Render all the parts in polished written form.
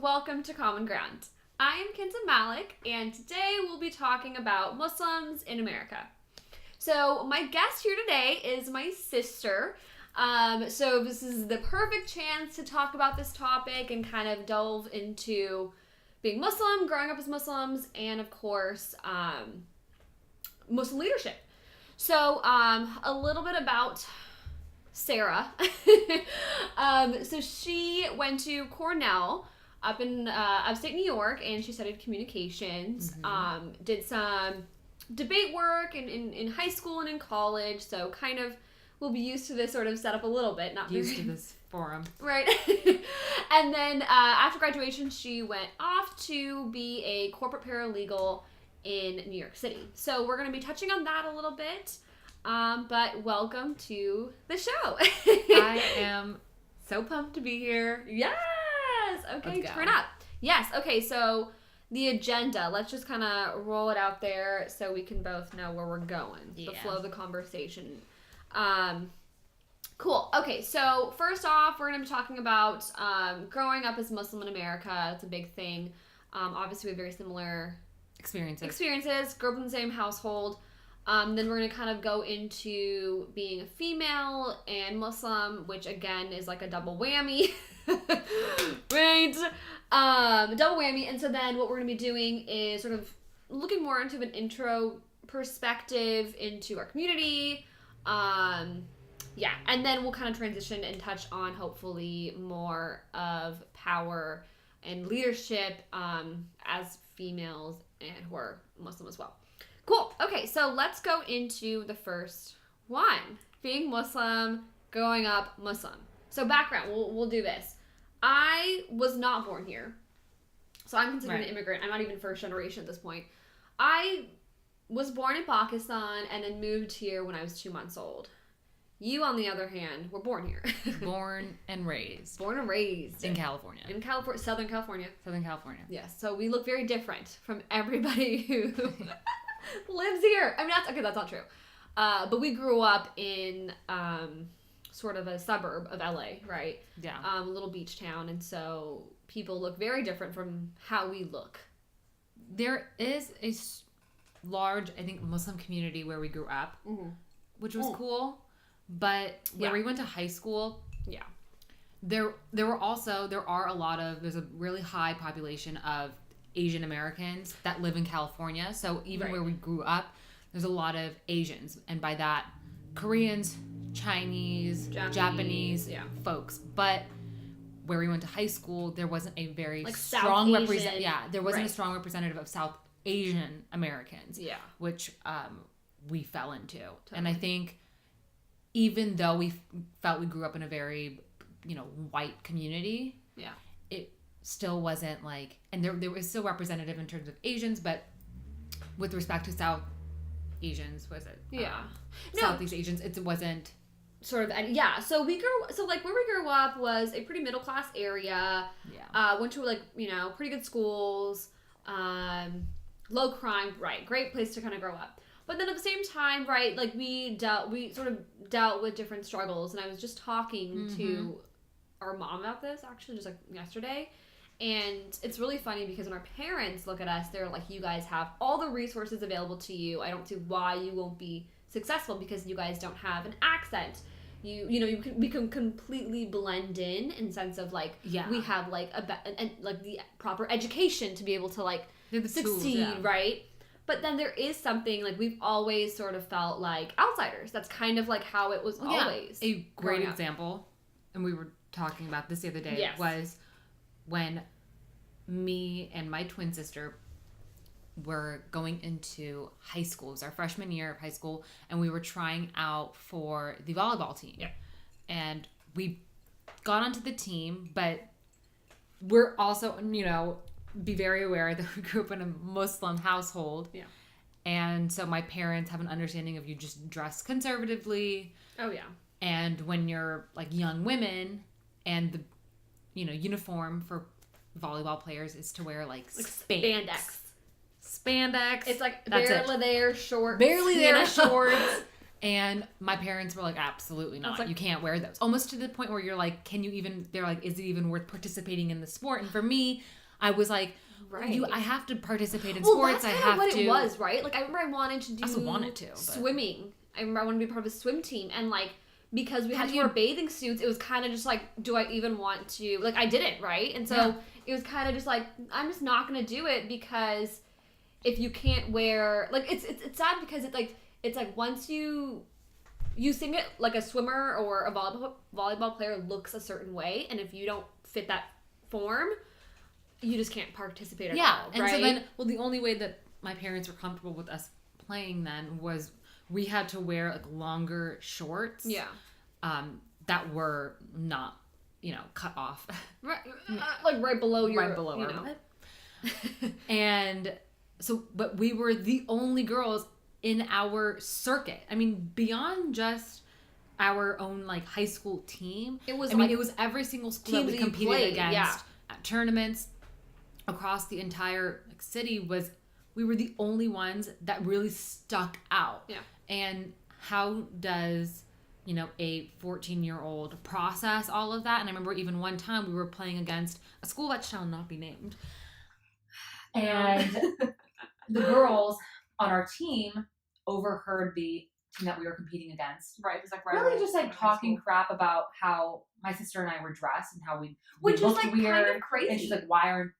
welcome to Common Ground. I am Kinza Malik, and today we'll be talking about Muslims in America. So my guest here today is my sister. So this is the perfect chance to talk about this topic and kind of delve into being Muslim, growing up as Muslims, and of course, Muslim leadership. So a little bit about Sarah. So she went to Cornell up in upstate New York, and she studied communications. Did some debate work in high school and in college, so kind of will be used to this sort of setup a little bit. Not used to this forum. Right. And then after graduation, she went off to be a corporate paralegal in New York City. So we're going to be touching on that a little bit. But welcome to the show. I am so pumped to be here. Yes. Okay, turn up. Yes. Okay, so the agenda. Let's just kind of roll it out there so we can both know where we're going. Yeah. The flow of the conversation. Cool. Okay, so first off, we're going to be talking about growing up as Muslim in America. It's a big thing. Obviously, we have very similar experiences. Grew up in the same household. Then we're going to kind of go into being a female and Muslim, which again is like a double whammy. Right? Double whammy. And so then what we're going to be doing is sort of looking more into an intro perspective into our community. Yeah. And then we'll kind of transition and touch on hopefully more of power and leadership as females and who are Muslim as well. Cool. Okay, so let's go into the first one. Being Muslim, growing up Muslim. So background, we'll do this. I was not born here. So I'm considered an immigrant. I'm not even first generation at this point. I was born in Pakistan and then moved here when I was 2 months old. You, on the other hand, were born here. Born and raised. Born and raised. In California. In California, Southern California. Southern California. Yes, so we look very different from everybody who lives here. I mean, that's not true. But we grew up in sort of a suburb of LA, right? Yeah. A little beach town, and so people look very different from how we look. There is a large, I think, Muslim community where we grew up, which was cool. But where we went to high school, there's a really high population of Asian Americans that live in California. So even where we grew up, there's a lot of Asians. And by that, Koreans, Chinese, Japanese folks. But where we went to high school, there wasn't a very strong a strong representative of South Asian Americans. Yeah. Which we fell into. Totally. And I think even though we felt we grew up in a very, white community, it still wasn't like, and there was still representative in terms of Asians, but with respect to South Asians, was it? Southeast Asians, it wasn't sort of, so where we grew up was a pretty middle class area. Went to pretty good schools, low crime, great place to kind of grow up. But then at the same time, we sort of dealt with different struggles. And I was just talking to our mom about this, actually, just yesterday. And it's really funny because when our parents look at us, they're like, you guys have all the resources available to you. I don't see why you won't be successful because you guys don't have an accent. We can completely blend in sense of we have the proper education to be able to succeed, tools, right? But then there is something, we've always sort of felt like outsiders. That's kind of how it was always. A great example, and we were talking about this the other day, was when me and my twin sister were going into high school. It was our freshman year of high school, and we were trying out for the volleyball team. Yeah. And we got onto the team, but we're also, be very aware that we grew up in a Muslim household. Yeah. And so my parents have an understanding of you just dress conservatively. Oh, yeah. And when you're young women and the, uniform for volleyball players is to wear spandex. Spandex. It's barely there shorts. Barely there shorts. And my parents were like, absolutely not. Like, you can't wear those. Almost to the point where you're like, they're like, is it even worth participating in the sport? And for me, I was like, right. I have to participate in sports. That's kind of what it was, right? Like, I remember I wanted to do I also wanted to, swimming. I remember I wanted to be part of a swim team. And, like, because we had to wear bathing suits, it was kind of just like, do I even want to? Like, I didn't, right? And so it was kind of just like, I'm just not going to do it because if you can't wear... Like, it's sad because it's like once you think it like a swimmer or a volleyball player looks a certain way, and if you don't fit that form, you just can't participate at all, and right? so then, the only way that my parents were comfortable with us playing then was we had to wear like longer shorts, that were not, cut off, like right below our butt. And so, but we were the only girls in our circuit. I mean, beyond just our own like high school team, it was every single school that we competed against at tournaments across the entire city. We were the only ones that really stuck out. Yeah. And how does a 14-year-old process all of that? And I remember even one time we were playing against a school that shall not be named, and the girls on our team overheard the team that we were competing against. Right. It was like really just like talking crap about how my sister and I were dressed and how we which looked is like weird. kind of crazy. And she's like, why aren't,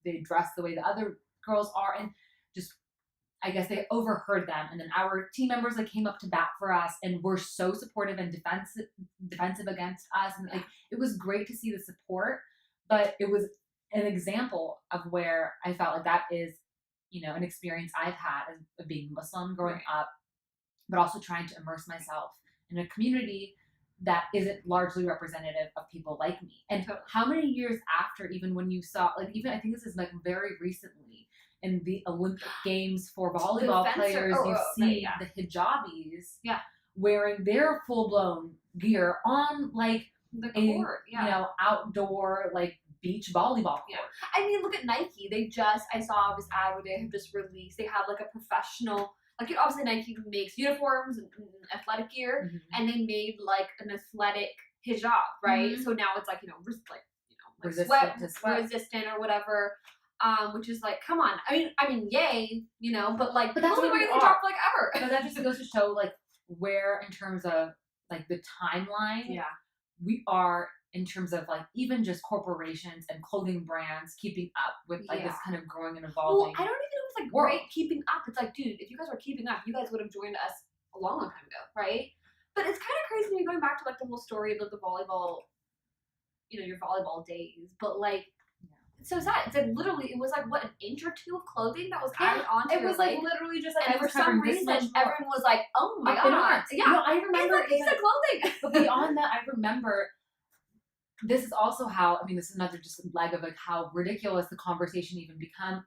they dressed the way the other girls are? And just, I guess they overheard them. And then our team members like came up to bat for us and were so supportive and defensive against us. And like, it was great to see the support, but it was an example of where I felt like that is, an experience I've had of being Muslim growing up, but also trying to immerse myself in a community that isn't largely representative of people like me. And how many years after, even when you saw, like, even I think this is like very recently in the Olympic Games for volleyball players, you see the hijabis wearing their full-blown gear on like the court, outdoor like beach volleyball court. I mean, look at Nike. I saw this ad where they have just released, they have like a professional, like obviously Nike makes uniforms and athletic gear, and they made like an athletic hijab, right? So now it's like, resistant or whatever. Which is like, come on. I mean, yay, but like, but that's the way they talk like ever. But that just goes to show like where in terms of like the timeline, we are in terms of like even just corporations and clothing brands keeping up with like this kind of growing and evolving. Well, I don't even know if it's like great keeping up. It's like, dude, if you guys were keeping up, you guys would have joined us a long time ago, right? But it's kind of crazy when you're going back to like the whole story of the volleyball, your volleyball days. But like, it's so sad. It's like literally, it was like what, an inch or two of clothing that was added onto it was your like literally just like, and for some reason everyone was like, oh my god, I remember it's a piece of clothing. But beyond that, I remember this is also how, I mean, this is another just leg of like how ridiculous the conversation even become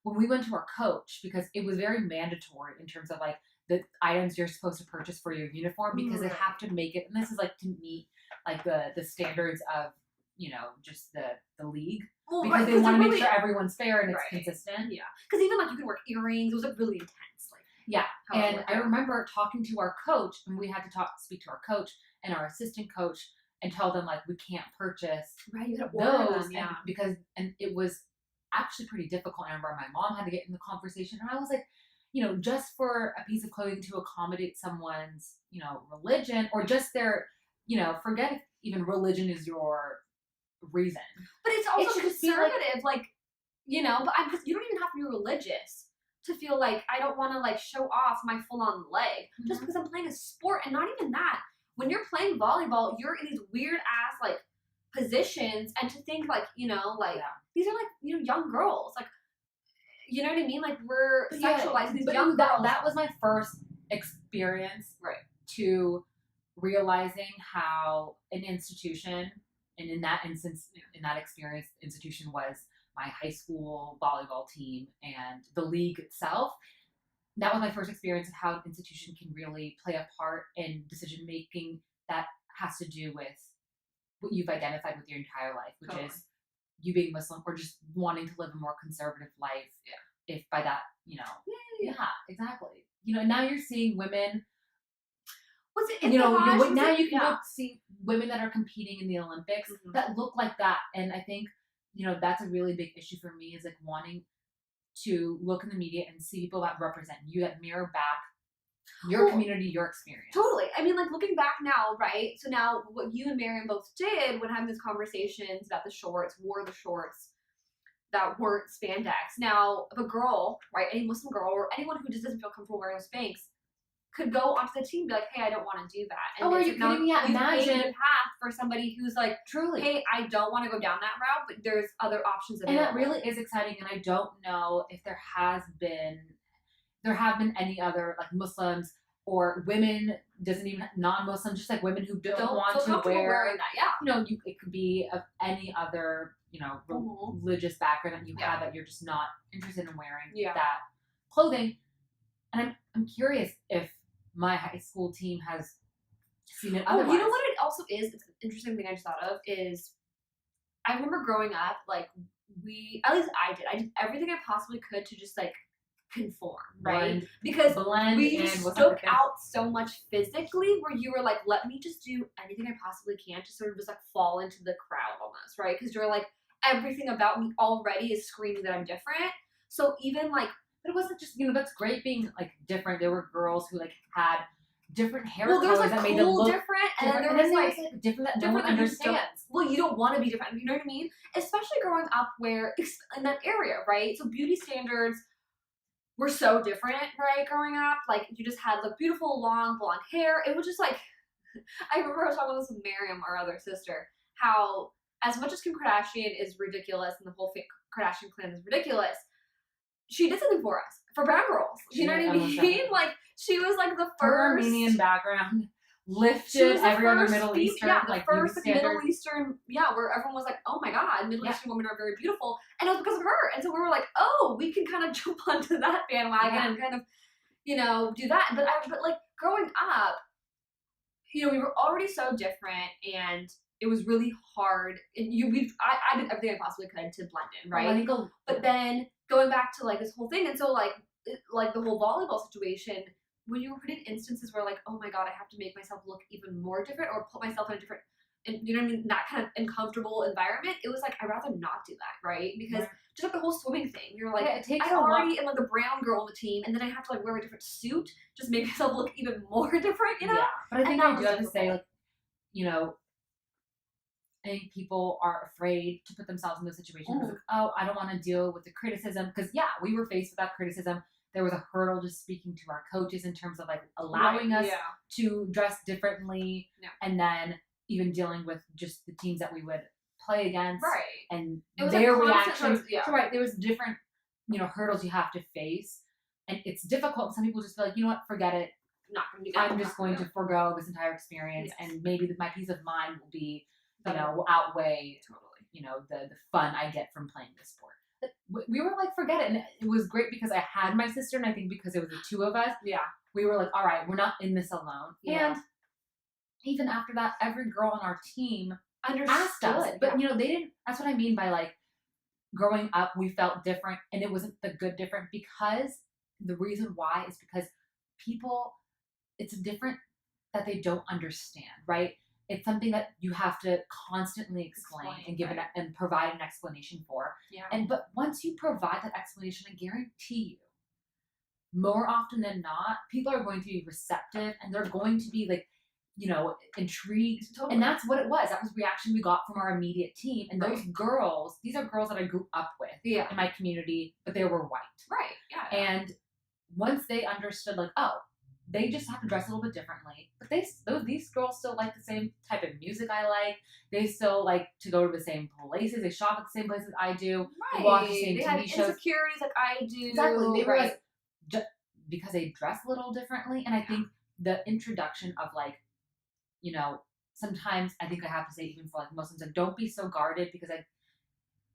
when we went to our coach, because it was very mandatory in terms of like the items you're supposed to purchase for your uniform, because they have to make it, and this is like to meet like the standards of just the league, because they want to make sure everyone's fair and it's consistent. Yeah, because even like you could wear earrings. It was like really intense. Like and I remember talking to our coach, and we had to speak to our coach and our assistant coach and tell them like we can't purchase those, because it was actually pretty difficult. I remember my mom had to get in the conversation, and I was like, just for a piece of clothing to accommodate someone's religion, or just their forget if even religion is your reason, but it's also conservative, but you don't even have to be religious to feel like I don't want to like show off my full-on leg just because I'm playing a sport. And not even that, when you're playing volleyball, you're in these weird ass like positions, and to think like these are like young girls, like you know what I mean, like we're sexualizing these young girls. That was my first experience to realizing how an institution, and in that instance, in that experience, the institution was my high school volleyball team and the league itself. That was my first experience of how an institution can really play a part in decision making that has to do with what you've identified with your entire life, which is you being Muslim or just wanting to live a more conservative life. If by that, exactly. now you're seeing women. Was it? Now you can go see women that are competing in the Olympics that look like that, and I think that's a really big issue for me is like wanting to look in the media and see people that represent you, that mirror back your community, your experience. Totally. I mean, like looking back now, right? So now what you and Miriam both did when having these conversations about the shorts, wore the shorts that weren't spandex. Now, if a girl, right, any Muslim girl or anyone who just doesn't feel comfortable wearing Spanx could go onto the team and be like, hey, I don't want to do that. And are you kidding me? Imagine a path for somebody who's like, truly, hey, I don't want to go down that route, but there's other options available. And that really is exciting. And I don't know if there have been any other like Muslims or women, doesn't even non-Muslims, just like women who don't want to wear that. Yeah, it could be of any other religious background that you have that you're just not interested in wearing that clothing. And I'm curious if my high school team has seen it otherwise. You know what it also is? It's an interesting thing I just thought of is I remember growing up, like at least I did everything I possibly could to just like conform, right? Because we stuck out so much physically where you were like, let me just do anything I possibly can to sort of just like fall into the crowd almost, right? Because you're like, everything about me already is screaming that I'm different. So even like, but it wasn't just, that's great being like different. There were girls who like had different hair colors like that made them look different. And then there was like different that no one understands. Well, you don't want to be different. You know what I mean? Especially growing up where in that area, right? So beauty standards were so different, right? Growing up, like you just had like beautiful long blonde hair. It was just like, I remember I was talking about this with Miriam, our other sister, how as much as Kim Kardashian is ridiculous and the whole Kardashian clan is ridiculous, she did something for us, for brown girls. You know what I mean? Like she was like the first. Her Armenian background lifted every other Middle Eastern, like first Middle Eastern, where everyone was like, oh my God, Middle Eastern women are very beautiful. And it was because of her. And so we were like, oh, we can kind of jump onto that bandwagon and kind of, do that. But like growing up, we were already so different and it was really hard. And I did everything I possibly could to blend in, right? But then going back to like this whole thing, and so like the whole volleyball situation, when you were put in instances where like, oh my God, I have to make myself look even more different or put myself in a different, you know what I mean, that kind of uncomfortable environment, it was like, I'd rather not do that, right? Because just like the whole swimming thing, you're like, I already am like the brown girl on the team, and then I have to like wear a different suit, just make myself look even more different, Yeah, but I think I do have to say, like, I think people are afraid to put themselves in those situations. Like, oh, I don't want to deal with the criticism. Because, we were faced with that criticism. There was a hurdle just speaking to our coaches in terms of, like, allowing us to dress differently. Yeah. And then even dealing with just the teams that we would play against. Right. And their reactions. So, there was different, hurdles you have to face. And it's difficult. Some people just feel like, you know what, forget it. I'm just going to forego this entire experience. Yes. And maybe my peace of mind will be... will outweigh the fun I get from playing this sport. We were like, forget it. And it was great because I had my sister, and I think because it was the two of us, we were like, all right, we're not in this alone. Yeah. And even after that, every girl on our team asked us. But, they didn't, that's what I mean by like, growing up, we felt different, and it wasn't the good different, because the reason why is because people, it's different that they don't understand, right? It's something that you have to constantly explain and give and provide an explanation for. Yeah. But once you provide that explanation, I guarantee you, more often than not, people are going to be receptive, and they're going to be like, intrigued. Totally. And that's what it was. That was the reaction we got from our immediate team. And those girls, these are girls that I grew up with in my community, but they were white. Right. Yeah. And once they understood, like, oh, they just have to dress a little bit differently. But these girls still like the same type of music I like. They still like to go to the same places. They shop at the same places I do. Right. They watch the same TV shows. Insecurities like I do. Exactly. They realize because they dress a little differently. And I think the introduction of like, sometimes I think I have to say, even for like Muslims, like, don't be so guarded, because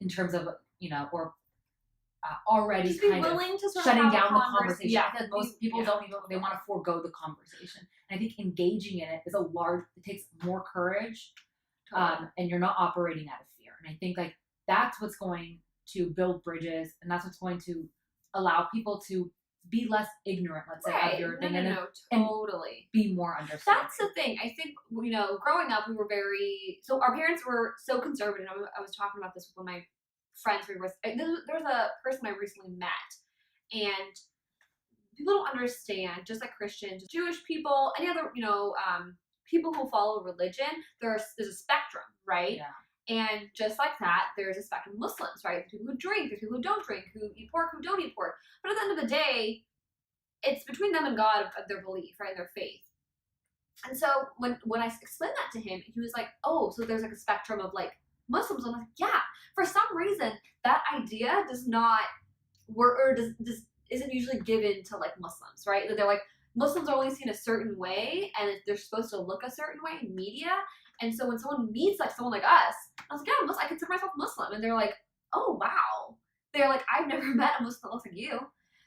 in terms of, or already just be kind willing of to sort shutting of down the conversation. Yeah, because most people don't even, they want to forego the conversation. And I think engaging in it it takes more courage, and you're not operating out of fear. And I think like that's what's going to build bridges, and that's what's going to allow people to be less ignorant, let's say, of your thing. No, totally. And be more understanding. That's the thing. I think, growing up, we were our parents were so conservative. I was talking about this with one of my friends. There was a person I recently met, and people don't understand, just like Christians, Jewish people, any other, people who follow religion, there's a spectrum, right? Yeah. And just like that, there's a spectrum of Muslims, right? There's people who drink, there's people who don't drink, who eat pork, who don't eat pork. But at the end of the day, it's between them and God of their belief, right? Their faith. And so when I explained that to him, he was like, oh, so there's like a spectrum of like Muslims. I'm like, yeah. For some reason, that idea does not work, or isn't usually given to like Muslims, right? They're like, Muslims are only seen a certain way, and they're supposed to look a certain way in media. And so when someone meets like someone like us, I was like, yeah, I consider myself Muslim. And they're like, oh, wow. They're like, I've never met a Muslim that looks like you.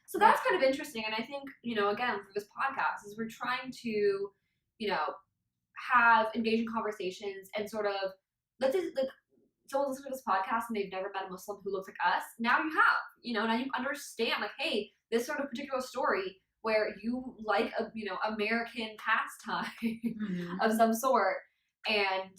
So that's kind of interesting. And I think, again, for this podcast is we're trying to, have engaging conversations and sort of, someone listening to this podcast and they've never met a Muslim who looks like us. Now you have, now you understand like, hey, this sort of particular story where you like American pastime of some sort. And,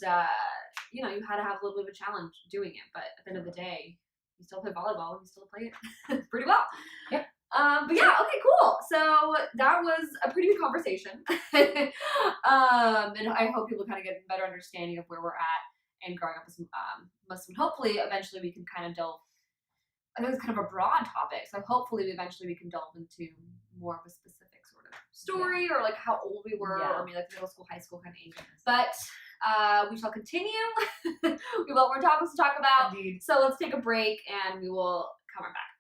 you had to have a little bit of a challenge doing it. But at the end of the day, you still play volleyball and you still play it pretty well. Yep. But yeah, okay, cool. So that was a pretty good conversation. And I hope people kind of get a better understanding of where we're at and growing up as Muslim. Hopefully, eventually we can kind of delve. I think it's kind of a broad topic. So hopefully eventually we can delve into more of a specific sort of story or like how old we were or maybe like middle school, high school kind of age. But we shall continue. We have a lot more topics to talk about. Indeed. So let's take a break and we will come right back.